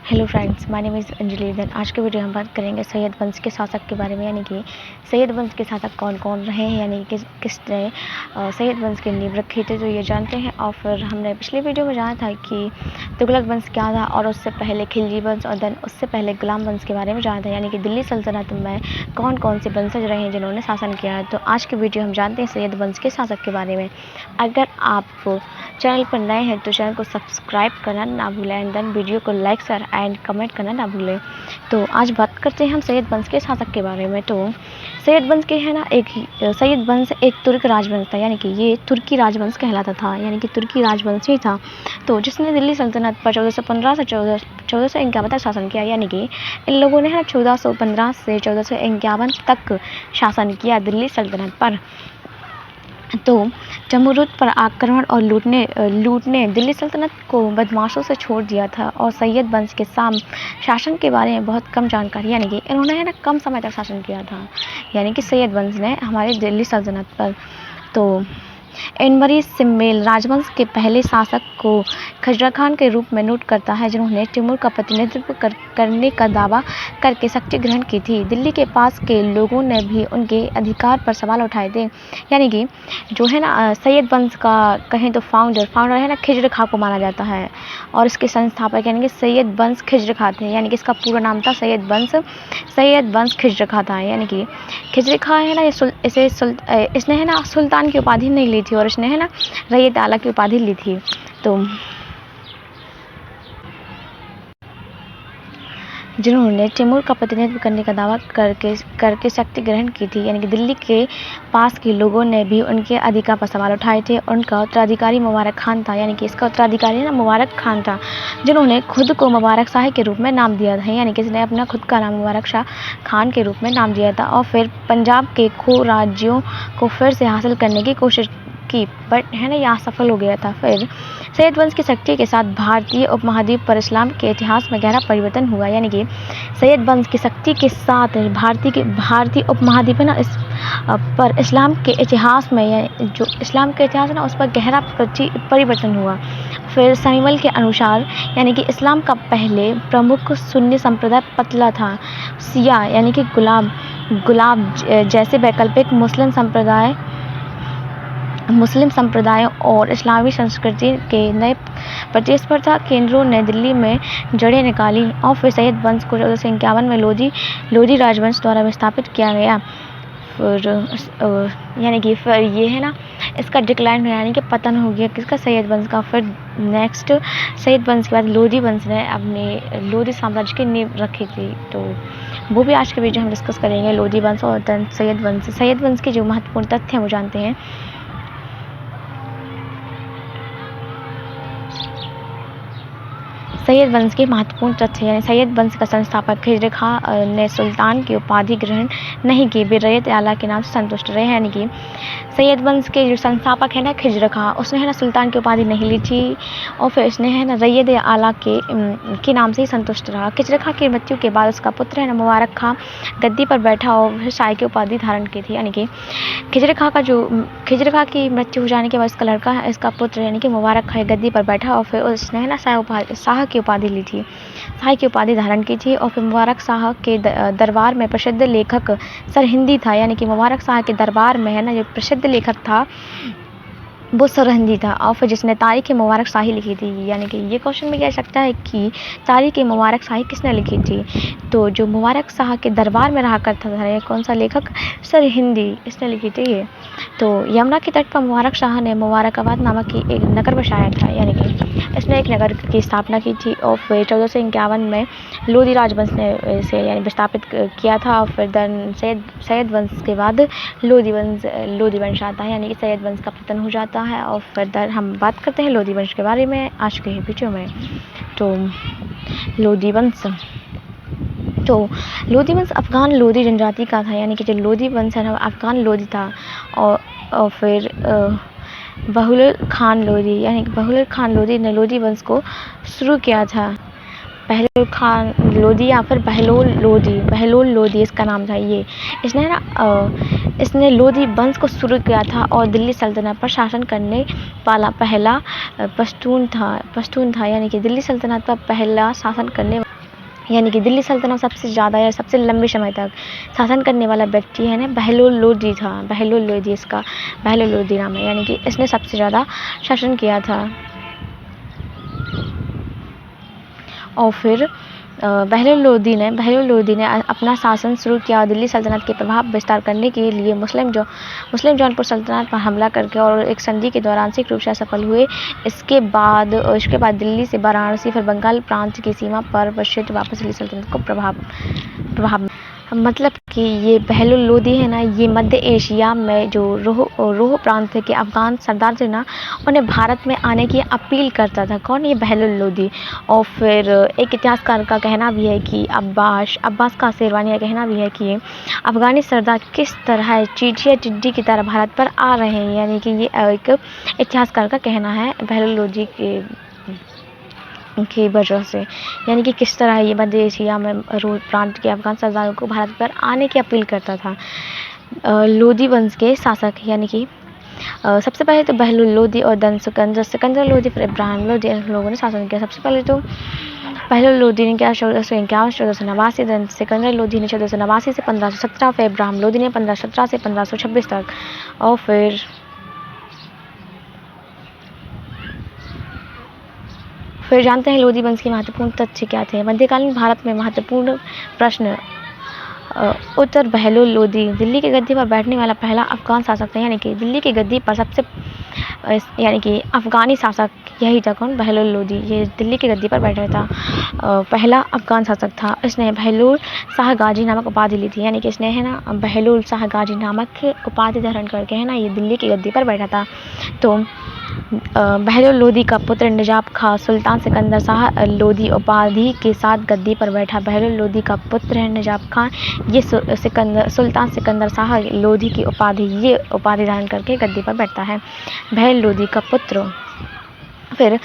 Hello friends, my name is Anjali. Then आज के video हम बात करेंगे सैयद वंश के शासक के बारे में, यानी कि सैयद वंश के शासक कौन कौन रहे हैं, यानी कि किसने सैयद वंश की नींव रखी थी, तो ये जानते हैं। और फिर हमने पिछले वीडियो में जाना था कि तुगलक वंश क्या था, और उससे पहले खिलजी वंश, और देन उससे पहले गुलाम वंश के बारे में जाना था, यानी कि दिल्ली सल्तनत में कौन कौन से वंशज रहे हैं जिन्होंने शासन किया है। तो आज की वीडियो हम जानते हैं सैयद वंश के शासक के बारे में। अगर आप चैनल पर नए हैं तो चैनल को सब्सक्राइब करना ना भूलें, एंड देन वीडियो को लाइक शेयर एंड कमेंट करना ना भूलें। तो आज बात करते हैं हम सैयद वंश के शासक के बारे में। तो सैयद वंश के है ना, सैयद वंश एक तुर्क राजवंश था, यानी कि ये तुर्की राजवंश कहलाता था, यानी कि तुर्की राजवंश ही था। तो जिसने दिल्ली सल्तनत पर 1415 से 1451 तक शासन किया, यानी कि इन लोगों ने है 1415 से 1451 तक शासन किया दिल्ली सल्तनत पर। तो जमुरुद पर आक्रमण और लूटने दिल्ली सल्तनत को बदमाशों से छोड़ दिया था, और सैयद वंश के शासन के बारे में बहुत कम जानकारी, यानी कि इन्होंने है ना कम समय तक शासन किया था, यानी कि सैयद वंश ने हमारे दिल्ली सल्तनत पर। तो एनवरी सिम्मेल राजवंश के पहले शासक को खजरा खान के रूप में नोट करता है, जिन्होंने तिमूर का प्रतिनिधित्व करने का दावा करके शक्ति ग्रहण की थी। दिल्ली के पास के लोगों ने भी उनके अधिकार पर सवाल उठाए थे, यानी कि जो है ना सैयद वंश का कहें तो फाउंडर है ना खिजर खां को माना जाता है, और इसके संस्थापक यानी कि सैयद वंश खिजर खां थे, यानी कि इसका पूरा नाम था सैयद वंश खिजर खां था। यानी कि खिजर खां है ना इसने है ना सुल्तान की उपाधि नहीं ली थी, और इसने है ना रैयत आला की उपाधि ली थी। तो जिन्होंने तिमूर का प्रतिनिधित्व करने का दावा करके शक्ति ग्रहण की थी, यानी कि दिल्ली के पास के लोगों ने भी उनके अधिकार पर सवाल उठाए थे। उनका उत्तराधिकारी मुबारक खान था, यानी कि इसका उत्तराधिकारी ना मुबारक खान था, जिन्होंने खुद को मुबारक शाह के रूप में नाम दिया था, यानी कि इसने अपना खुद का नाम मुबारक शाह खान के रूप में नाम दिया था। और फिर पंजाब के खो राज्यों को फिर से हासिल करने की कोशिश की, बट है ना यहाँ सफल हो गया था। फिर सैयद वंश की शक्ति के साथ भारतीय उपमहाद्वीप पर इस्लाम के इतिहास में गहरा परिवर्तन हुआ, यानी कि सैयद वंश की शक्ति के साथ भारतीय उपमहाद्वीप है ना पर इस्लाम के इतिहास में, जो इस्लाम का इतिहास है ना उस पर गहरा परिवर्तन हुआ। फिर समीवल के अनुसार, यानी कि इस्लाम का पहले प्रमुख सुन्नी संप्रदाय पतला था, शिया यानी कि गुलाब जैसे वैकल्पिक मुस्लिम संप्रदायों और इस्लामी संस्कृति के नए प्रतिस्पर्धा केंद्रों ने दिल्ली में जड़ें निकाली। और फिर सैयद वंश को 1451 में लोधी राजवंश द्वारा विस्थापित किया गया। फिर यानी कि फिर ये है ना इसका डिक्लाइन यानी कि पतन हो गया किसका, सैयद वंश का। फिर नेक्स्ट सैयद वंश के बाद लोधी वंश ने अपने लोधी साम्राज्य की नींव रखी थी। तो वो भी आज के वीडियो हम डिस्कस करेंगे, लोधी वंश और देन सैयद वंश के जो महत्वपूर्ण तथ्य हैं वो जानते हैं। सैयद वंश के महत्वपूर्ण तथ्य, यानी सैयद वंश का संस्थापक खिजर खां ने सुल्तान की उपाधि ग्रहण नहीं की, वे रैयत आला के नाम से संतुष्ट रहे, यानी कि सैयद वंश के जो संस्थापक है ना खिजर खां, उसने है ना सुल्तान की उपाधि नहीं ली थी, और फिर इसने है ना रैयत आला के नाम से ही संतुष्ट रहा। खिजर खां की मृत्यु के बाद उसका पुत्र है ना मुबारक खां गद्दी पर बैठा और शाह की उपाधि धारण की थी, यानी कि खिजर खां की मृत्यु हो जाने के बाद इसका लड़का इसका पुत्र यानी कि मुबारक खां गद्दी पर बैठा, और फिर उसने है ना शाह की उपाधि ली थी, शाह की उपाधि धारण की थी। और फिर मुबारक शाह के दरबार में प्रसिद्ध लेखक सरहिंदी था, यानी कि मुबारक शाह के दरबार में है ना जो प्रसिद्ध लेखक था वो सरहिंदी था। और फिर जिसने तारीख़ मुबारक शाही लिखी थी, यानी कि ये क्वेश्चन में कह सकता है कि तारीख़ मुबारक शाही किसने लिखी थी, तो जो मुबारक शाह के दरबार में रहा करता था ये कौन सा लेखक, सरहिंदी, इसने लिखी थी ये। तो यमुना के तट पर मुबारक शाह ने मुबारकाबाद नामक की एक नगर बसाया था, यानी कि इसने एक नगर की स्थापना की थी। और फिर 1451 में लोधी राजवंश ने इसे यानी विस्थापित किया था। और फिर देन सैयद वंश के बाद लोधी वंश आता है, यानी कि सैयद वंश का पतन हो जाता है। और फिर हम बात करते हैं लोधी वंश के बारे में आज के वीडियो में। तो लोधी वंश अफ़गान लोधी जनजाति का था, यानी कि जो लोधी वंश है ना अफ़गान लोधी था। और फिर बहलोल खान लोधी, यानी कि बहलोल खान लोधी ने लोधी वंश को शुरू किया था। बहलोल खान लोधी या फिर बहलोल लोधी इसका नाम था। ये इसने लोधी वंश को शुरू किया था, और दिल्ली सल्तनत पर शासन करने वाला पहला पश्तून था, यानी कि दिल्ली सल्तनत पर पहला शासन करने यानी कि दिल्ली सल्तनत सबसे ज़्यादा या सबसे लंबे समय तक शासन करने वाला व्यक्ति है ना बहलोल लोदी था। बहलोल लोदी, इसका बहलोल लोदी नाम है, यानी कि इसने सबसे ज़्यादा शासन किया था। और फिर बहलोल लोदी ने अपना शासन शुरू किया। दिल्ली सल्तनत के प्रभाव विस्तार करने के लिए मुस्लिम जौनपुर सल्तनत पर हमला करके और एक संधि के दौरान आंशिक रूप से असफल हुए। इसके बाद दिल्ली से वाराणसी फिर बंगाल प्रांत की सीमा पर पश्चिम वापस दिल्ली सल्तनत को प्रभाव मतलब कि ये बहलोल लोदी है ना, ये मध्य एशिया में जो रोह प्रांत के अफगान सरदार थे ना, उन्हें भारत में आने की अपील करता था। कौन? ये बहलोल लोदी। और फिर एक इतिहासकार का कहना भी है कि अब्बास का शेरवानी का कहना भी है कि अफगानी सरदार किस तरह चींटियां टिड्डी की तरह भारत पर आ रहे हैं। यानी कि ये एक इतिहासकार का कहना है बहलोल लोदी की वजह से, यानी कि किस तरह ये मध्य एशिया में रोह प्रांत के अफगान सरदारों को भारत पर आने की अपील करता था। लोदी वंश के शासक, यानी कि सबसे पहले तो बहलोल लोदी और देन सिकंदर लोदी फिर इब्राहिम लोदी, इन लोगों ने शासन किया। सबसे पहले तो बहलोल लोदी ने क्या 1489 देन सिकंदर लोदी ने 1489 से 1517, फिर इब्राहिम लोदी ने 1517 से 1526 तक। और फिर जानते हैं लोदी वंश के महत्वपूर्ण तथ्य क्या थे। मध्यकालीन भारत में महत्वपूर्ण प्रश्न उत्तर बहलोल लोदी दिल्ली की गद्दी पर बैठने वाला पहला अफगान शासक था। यानी कि दिल्ली की गद्दी पर यानी कि अफगानी शासक यही था। कौन? बहलोल लोदी। ये दिल्ली की गद्दी पर बैठा था, पहला अफगान शासक था। इसने बहलोल शाह गाजी नामक उपाधि ली थी। यानी कि इसने है ना बहलोल शाह गाजी नामक उपाधि धारण करके है ना ये दिल्ली की गद्दी पर बैठा था। तो बहलोल लोदी का पुत्र निजाम खां सुल्तान सिकंदर शाह लोदी उपाधि के साथ गद्दी पर बैठा। बहलोल लोदी का पुत्र है निजाम खां, ये सुल्तान सिकंदर शाह लोदी की उपाधि धारण करके गद्दी पर बैठता है, बहलोल लोदी का पुत्र। फिर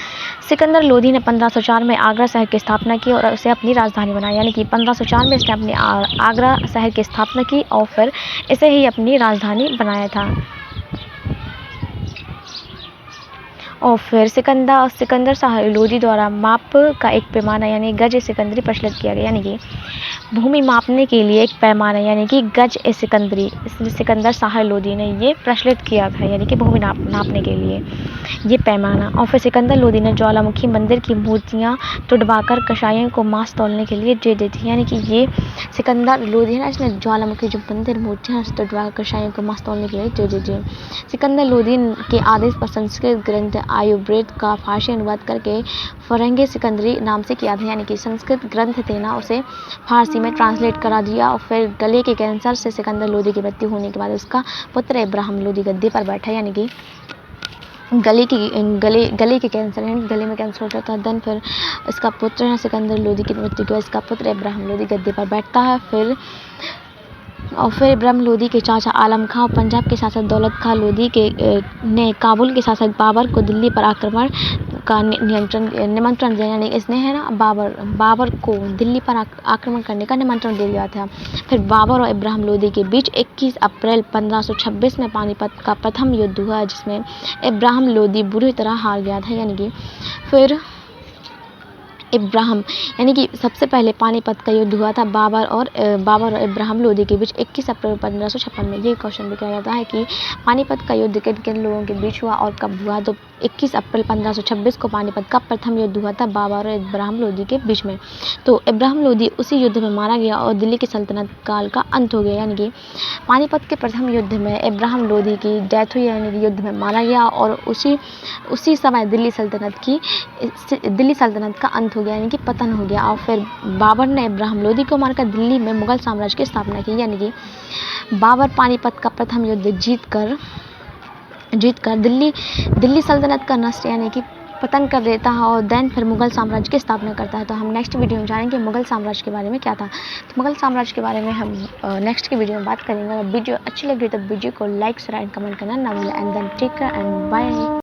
सिकंदर लोदी ने 1504 में आगरा शहर की स्थापना की और उसे अपनी राजधानी बनाई। यानी कि 1504 में इसने अपनी आगरा शहर की स्थापना की और फिर इसे ही अपनी राजधानी बनाया था। और फिर सिकंदर शाह लोदी द्वारा माप का एक पैमाना यानी गज सिकंदरी प्रचलित किया गया। यानी कि भूमि मापने के लिए एक पैमाना यानी कि गज सिकंदरी सिकंदर शाह लोदी ने ये प्रचलित किया था, यानी कि भूमि नापने के लिए ये पैमाना। और फिर सिकंदर लोदी ने ज्वालामुखी मंदिर की मूर्तियाँ तुड़वाकर कसाईयों को मांस तौलने के लिए दे दी थी। यानी कि ये सिकंदर लोदी है ना, इसने ज्वालामुखी जो मंदिर मूर्तियाँ तुड़वाकर कसाईयों को मांस तौलने के लिए दे दी थी। सिकंदर लोदी के आदेश पर संस्कृत ग्रंथ आयुर्वेद का फारसी अनुवाद करके फरंगे सिकंदरी नाम से किया था। यानी कि संस्कृत ग्रंथ थे ना, उसे फारसी में ट्रांसलेट करा दिया। और फिर गले के कैंसर से सिकंदर लोदी की मृत्यु होने के बाद उसका पुत्र इब्राहिम लोदी गद्दी पर बैठा। यानी कि गले के कैंसर है, गले में कैंसर हो जाता है। देन फिर इसका पुत्र है सिकंदर लोदी की मृत्यु के बाद इसका पुत्र इब्राहिम लोदी गद्दी पर बैठता है। फिर इब्राहिम लोदी के चाचा आलम खां और पंजाब के शासक दौलत खां लोदी ने काबुल के शासक बाबर को दिल्ली पर आक्रमण का निमंत्रण दिया। यानी इसने है ना बाबर को दिल्ली पर आक्रमण करने का निमंत्रण दे दिया था। फिर बाबर और इब्राहिम लोदी के बीच 21 अप्रैल 1526 में पानीपत का प्रथम युद्ध हुआ, जिसमें इब्राहिम लोदी बुरी तरह हार गया था। यानी कि फिर यानी कि सबसे पहले पानीपत का युद्ध हुआ था बाबर और इब्राहिम लोदी के बीच 21 अप्रैल 1556 में। ये क्वेश्चन भी किया जाता है कि पानीपत का युद्ध किन लोगों के बीच हुआ और कब हुआ। तो 21 अप्रैल 1526 को पानीपत का प्रथम युद्ध हुआ था बाबर और इब्राहिम लोदी के बीच में। तो इब्राहिम लोदी उसी युद्ध में मारा गया और दिल्ली की सल्तनत काल का अंत हो गया। यानी कि पानीपत के प्रथम युद्ध में इब्राहिम लोदी की डेथ हुई, यानी कि युद्ध में मारा गया और उसी समय दिल्ली सल्तनत का अंत हो गया, यानी कि पतन हो गया। और फिर बाबर ने इब्राहिम लोदी को मारकर दिल्ली में मुगल साम्राज्य की स्थापना की। यानी कि बाबर पानीपत का प्रथम युद्ध जीतकर दिल्ली सल्तनत का नष्ट यानी कि पतन कर देता है और देन फिर मुगल साम्राज्य की स्थापना करता है। तो हम नेक्स्ट वीडियो में जानेंगे मुगल साम्राज्य के बारे में क्या था। तो मुगल साम्राज्य के बारे में हम नेक्स्ट की वीडियो में बात करेंगे। वीडियो अच्छी लगी तो वीडियो को लाइक शेयर एंड कमेंट करना ना भूलें। And then take care and bye.